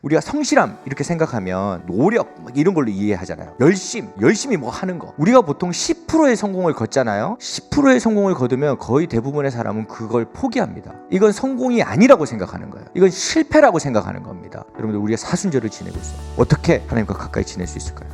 우리가 성실함 이렇게 생각하면 노력 이런 걸로 이해하잖아요. 열심히 뭐 하는 거. 우리가 보통 10%의 성공을 거잖아요. 10%의 성공을 거두면 거의 대부분의 사람은 그걸 포기합니다. 이건 성공이 아니라고 생각하는 거예요. 이건 실패라고 생각하는 겁니다. 여러분들, 우리가 사순절을 지내고 있어요. 어떻게 하나님과 가까이 지낼 수 있을까요?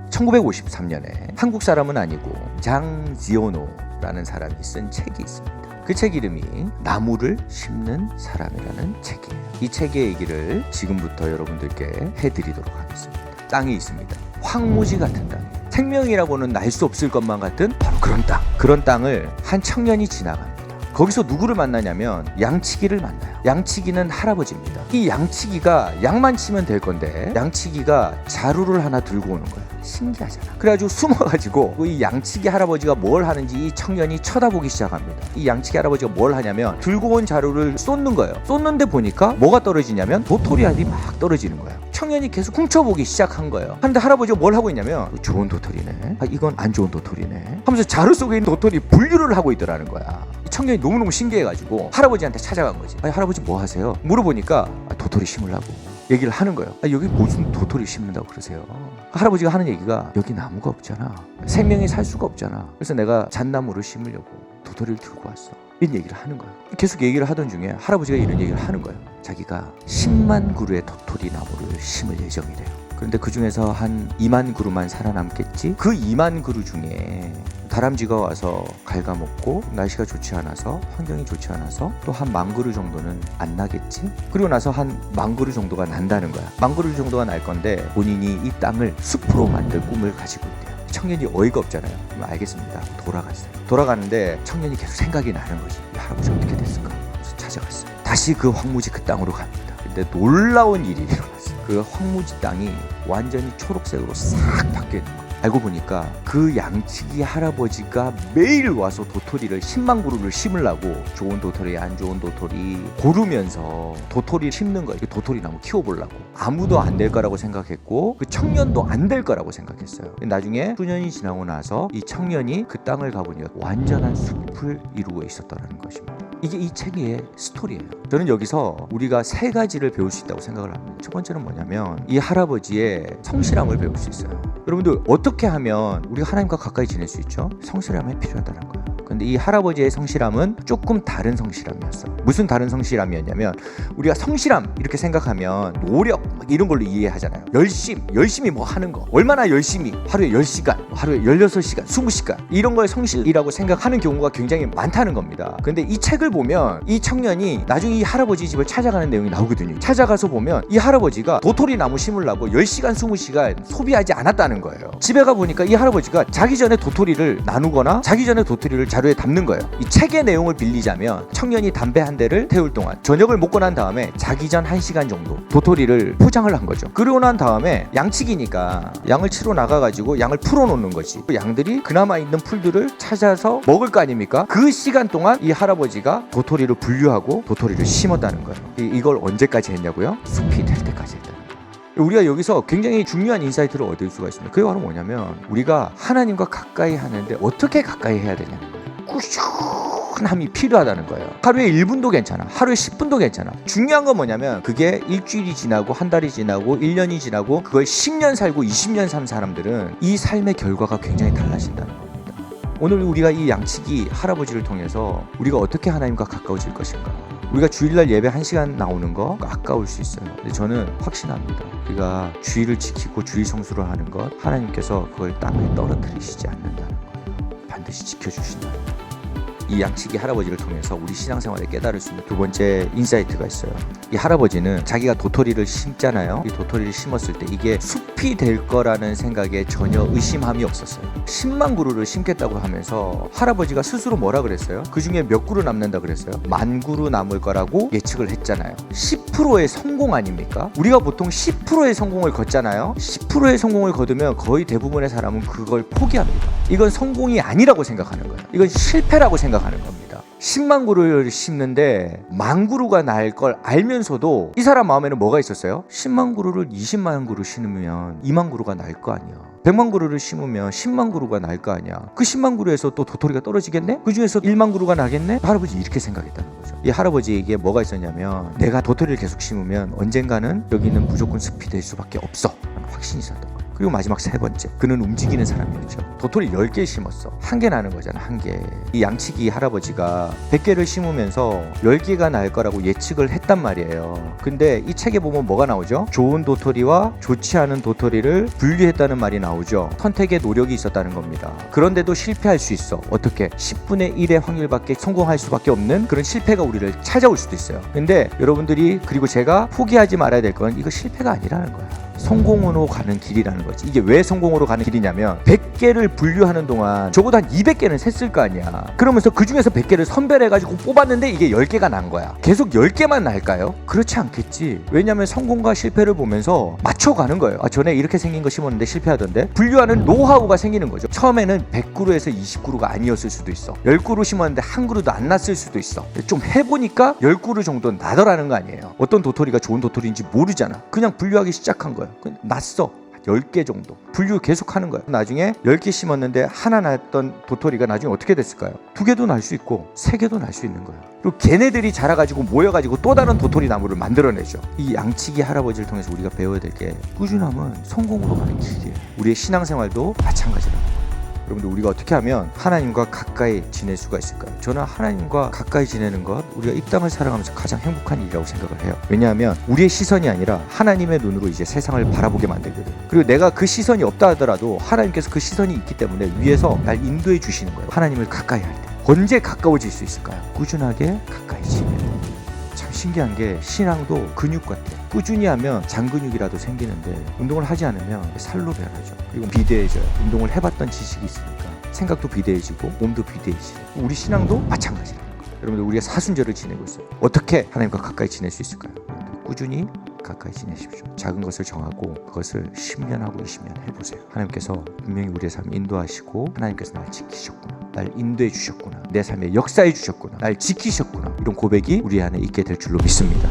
1953년에 한국 사람은 아니고 장지오노라는 사람이 쓴 책이 있습니다. 그 책 이름이 나무를 심는 사람이라는 책이에요. 이 책의 얘기를 지금부터 여러분들께 해드리도록 하겠습니다. 땅이 있습니다. 황무지 같은 땅이에요. 생명이라고는 날 수 없을 것만 같은 바로 그런 땅. 그런 땅을 한 청년이 지나갑니다. 거기서 누구를 만나냐면 양치기를 만나요. 양치기는 할아버지입니다. 이 양치기가 양만 치면 될 건데 양치기가 자루를 하나 들고 오는 거예요. 신기하잖아. 그래가지고 숨어가지고 이 양치기 할아버지가 뭘 하는지 이 청년이 쳐다보기 시작합니다. 이 양치기 할아버지가 뭘 하냐면 들고 온 자루를 쏟는 거예요. 쏟는데 보니까 뭐가 떨어지냐면 도토리알이 막 떨어지는 거예요. 청년이 계속 훔쳐보기 시작한 거예요. 근데 할아버지가 뭘 하고 있냐면 좋은 도토리네, 이건 안 좋은 도토리네 하면서 자루 속에 있는 도토리 분류를 하고 있더라는 거야. 이 청년이 너무너무 신기해가지고 할아버지한테 찾아간 거지. 할아버지 뭐 하세요? 물어보니까 도토리 심으려고 얘기를 하는 거예요. 여기 무슨 도토리 심는다고 그러세요? 할아버지가 하는 얘기가 여기 나무가 없잖아. 생명이 살 수가 없잖아. 그래서 내가 잣나무를 심으려고 도토리를 들고 왔어. 이런 얘기를 하는 거야. 계속 얘기를 하던 중에 할아버지가 이런 얘기를 하는 거예요. 자기가 10만 그루의 도토리 나무를 심을 예정이래요. 그런데 그 중에서 한 2만 그루만 살아남겠지? 그 2만 그루 중에 다람쥐가 와서 갉아먹고 날씨가 좋지 않아서, 환경이 좋지 않아서 또 한 1만 그루 정도는 안 나겠지? 그리고 나서 한 1만 그루 정도가 난다는 거야. 1만 그루 정도가 날 건데 본인이 이 땅을 숲으로 만들 꿈을 가지고 있대요. 청년이 어이가 없잖아요. 알겠습니다. 돌아갔어요. 돌아가는데 청년이 계속 생각이 나는 거지. 이 할아버지 어떻게 됐을까? 그래서 찾아갔어요. 다시 그 황무지 그 땅으로 갑니다. 근데 놀라운 일이 일어났어요. 그 황무지 땅이 완전히 초록색으로 싹 바뀌는 거예요. 알고 보니까 그 양치기 할아버지가 매일 와서 도토리를 10만 그루를 심으려고 좋은 도토리 안 좋은 도토리 고르면서 도토리 심는 거예요. 도토리 나무 키워보려고. 아무도 안 될 거라고 생각했고 그 청년도 안 될 거라고 생각했어요. 나중에 수년이 지나고 나서 이 청년이 그 땅을 가보니까 완전한 숲을 이루고 있었다는 것입니다. 이게 이 책의 스토리예요. 저는 여기서 우리가 3가지를 배울 수 있다고 생각을 합니다. 첫 번째는 뭐냐면 이 할아버지의 성실함을 배울 수 있어요. 여러분들, 어떻게 하면 우리가 하나님과 가까이 지낼 수 있죠? 성실함이 필요하다는 거예요. 근데 이 할아버지의 성실함은 조금 다른 성실함이었어. 무슨 다른 성실함이었냐면, 우리가 성실함 이렇게 생각하면 노력 이런 걸로 이해하잖아요. 열심히 뭐 하는 거. 얼마나 열심히 하루에 10시간, 하루에 16시간, 20시간 이런 걸 성실이라고 생각하는 경우가 굉장히 많다는 겁니다. 근데 이 책을 보면 이 청년이 나중에 이 할아버지 집을 찾아가는 내용이 나오거든요. 찾아가서 보면 이 할아버지가 도토리 나무 심으려고 10시간, 20시간 소비하지 않았다는 거예요. 집에 가보니까 이 할아버지가 자기 전에 도토리를 나누거나 자기 전에 도토리를 자루에 담는 거예요. 이 책의 내용을 빌리자면 청년이 담배 한 대를 태울 동안 저녁을 먹고 난 다음에 자기 전 1시간 정도 도토리를 포장을 한 거죠. 그러고 난 다음에 양치기니까 양을 치러 나가가지고 양을 풀어놓는 거지. 양들이 그나마 있는 풀들을 찾아서 먹을 거 아닙니까? 그 시간 동안 이 할아버지가 도토리를 분류하고 도토리를 심었다는 거예요. 이걸 언제까지 했냐고요? 숲이 될 때까지 했다는 거예요. 우리가 여기서 굉장히 중요한 인사이트를 얻을 수가 있습니다. 그게 바로 뭐냐면, 우리가 하나님과 가까이 하는데 어떻게 가까이 해야 되냐는 거예요. 꾸준함이 필요하다는 거예요. 하루에 1분도 괜찮아. 하루에 10분도 괜찮아. 중요한 건 뭐냐면, 그게 일주일이 지나고 한 달이 지나고 1년이 지나고 그걸 10년 살고 20년 산 사람들은 이 삶의 결과가 굉장히 달라진다는 겁니다. 오늘 우리가 이 양치기 할아버지를 통해서 우리가 어떻게 하나님과 가까워질 것인가. 우리가 주일날 예배 1시간 나오는 거 아까울 수 있어요. 근데 저는 확신합니다. 우리가 주일을 지키고 주일 성수를 하는 것, 하나님께서 그걸 땅에 떨어뜨리시지 않는다는 거예요. 반드시 지켜주신다는 거예요. 이 양치기 할아버지를 통해서 우리 신앙생활에 깨달을 수 있는 두 번째 인사이트가 있어요. 이 할아버지는 자기가 도토리를 심잖아요. 이 도토리를 심었을 때 이게 숲이 될 거라는 생각에 전혀 의심함이 없었어요. 10만 그루를 심겠다고 하면서 할아버지가 스스로 뭐라 그랬어요? 그 중에 몇 그루 남는다 그랬어요? 1만 그루 남을 거라고 예측을 했잖아요. 10%의 성공 아닙니까? 우리가 보통 10%의 성공을 거잖아요. 10%의 성공을 거두면 거의 대부분의 사람은 그걸 포기합니다. 이건 성공이 아니라고 생각하는 거예요. 이건 실패라고 생각하는 겁니다. 10만 그루를 심는데 1만 그루가 날 걸 알면서도 이 사람 마음에는 뭐가 있었어요? 10만 그루를 20만 그루 심으면 2만 그루가 날 거 아니야. 100만 그루를 심으면 10만 그루가 날 거 아니야. 그 10만 그루에서 또 도토리가 떨어지겠네? 그 중에서 1만 그루가 나겠네? 할아버지 이렇게 생각했다는 거죠. 이 할아버지에게 뭐가 있었냐면 내가 도토리를 계속 심으면 언젠가는 여기는 무조건 습이 될 수밖에 없어 라는 확신이 있었던 거예요. 그리고 마지막 세 번째, 그는 움직이는 사람이었죠. 도토리 10개 심었어. 1개 나는 거잖아, 1개. 이 양치기 할아버지가 100개를 심으면서 10개가 날 거라고 예측을 했단 말이에요. 근데 이 책에 보면 뭐가 나오죠? 좋은 도토리와 좋지 않은 도토리를 분류했다는 말이 나오죠. 선택의 노력이 있었다는 겁니다. 그런데도 실패할 수 있어. 어떻게? 10분의 1의 확률밖에 성공할 수밖에 없는 그런 실패가 우리를 찾아올 수도 있어요. 근데 여러분들이, 그리고 제가 포기하지 말아야 될 건 이거 실패가 아니라는 거야. 성공으로 가는 길이라는 거지. 이게 왜 성공으로 가는 길이냐면 100개를 분류하는 동안 적어도 한 200개는 샜을 거 아니야. 그러면서 그 중에서 100개를 선별해가지고 뽑았는데 이게 10개가 난 거야. 계속 10개만 날까요? 그렇지 않겠지. 왜냐면 성공과 실패를 보면서 맞춰가는 거예요. 아, 전에 이렇게 생긴 거 심었는데 실패하던데. 분류하는 노하우가 생기는 거죠. 처음에는 100그루에서 20그루가 아니었을 수도 있어. 10그루 심었는데 한 그루도 안 났을 수도 있어. 좀 해보니까 10그루 정도는 나더라는 거 아니에요. 어떤 도토리가 좋은 도토리인지 모르잖아. 그냥 분류하기 시작한 거예요. 났어. 10개 정도 분류 계속 하는 거예요. 나중에 10개 심었는데 하나 났던 도토리가 나중에 어떻게 됐을까요? 2개도 날 수 있고 3개도 날 수 있는 거예요. 그리고 걔네들이 자라가지고 모여가지고 또 다른 도토리 나무를 만들어내죠. 이 양치기 할아버지를 통해서 우리가 배워야 될 게 꾸준함은 성공으로 가는 길이에요. 우리의 신앙생활도 마찬가지라는 거예요. 여러분들, 우리가 어떻게 하면 하나님과 가까이 지낼 수가 있을까요? 저는 하나님과 가까이 지내는 것, 우리가 이 땅을 살아가면서 가장 행복한 일이라고 생각을 해요. 왜냐하면 우리의 시선이 아니라 하나님의 눈으로 이제 세상을 바라보게 만들거든요. 그리고 내가 그 시선이 없다 하더라도 하나님께서 그 시선이 있기 때문에 위에서 날 인도해 주시는 거예요. 하나님을 가까이 할 때. 언제 가까워질 수 있을까요? 꾸준하게 가까이 지내는. 참 신기한 게 신앙도 근육 같아. 꾸준히 하면 장근육이라도 생기는데 운동을 하지 않으면 살로 변하죠. 그리고 비대해져요. 운동을 해봤던 지식이 있으니까 생각도 비대해지고 몸도 비대해지고, 우리 신앙도 마찬가지라는 거예요. 여러분들, 우리가 사순절을 지내고 있어요. 어떻게 하나님과 가까이 지낼 수 있을까요? 꾸준히 가까이 지내십시오. 작은 것을 정하고 그것을 10년하고 20년 해보세요. 하나님께서 분명히 우리의 삶을 인도하시고, 하나님께서 날 지키셨구나, 날 인도해 주셨구나, 내 삶에 역사해 주셨구나, 날 지키셨구나, 이런 고백이 우리 안에 있게 될 줄로 믿습니다.